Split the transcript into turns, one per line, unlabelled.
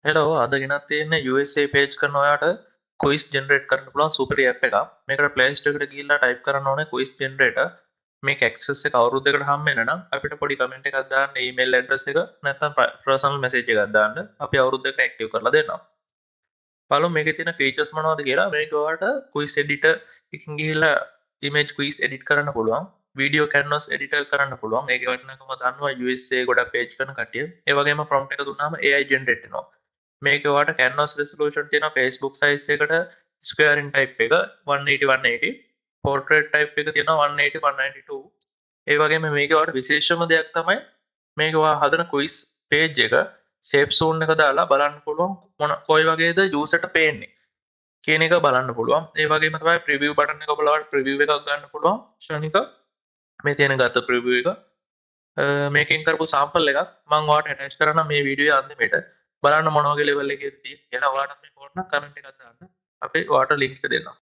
Hello අද ගෙනත් තියෙන්නේ USA page කරන ඔයාට quiz generate කරන්න පුළුවන් super app එකක්. මේකට Play Store එකට ගිහිල්ලා type කරන්න ඕනේ quiz generator. මේක access එක අවුරුද්දකට හම්බ වෙන නම් අපිට පොඩි comment එකක් දාන්න email address එක නැත්නම් personal message එකක් දාන්න. අපි අවුරුද්දකට active කරලා දෙන්නම්. බලමු මේකේ තියෙන features මොනවද කියලා. මේක ඔයාලට quiz editor එකකින් ගිහිල්ලා image quiz edit කරන්න පුළුවන්. video canvas editor කරන්න පුළුවන්. ඒකේ වටිනාකම දන්නවා USA ගොඩක් page කරන කට්ටිය. ඒ වගේම prompt එක දුන්නාම AI generate වෙනවා. මේක ඔයාට canvas resolution තියෙනවා Facebook size එකට square in type එක 180 portrait type එක තියෙනවා 180 192. ඒ වගේම මේකේ ඔයාට විශේෂම දෙයක් තමයි මේක ඔයා හදන quiz page එක shape zone එක දාලා බලන්න පුළුවන් කොයි වගේද user ට පේන්නේ කියන එක බලන්න පුළුවන්. ඒ වගේම තමයි preview button එක ඔබලා preview එකක් ගන්න පුළුවන්. ශනික මේ තියෙන ගත preview එක මේකෙන් කරපු sample එකක් මම ඔයාලට attach කරන්න මේ වීඩියෝ අන්තිමේට බලන්න මොන වගේ level එකේද තියෙන්නේ කියලා ඔයාලට මේක ඕන නම් comment එකක් දාන්න. අපි ඔයාලට link එක දෙන්නම්.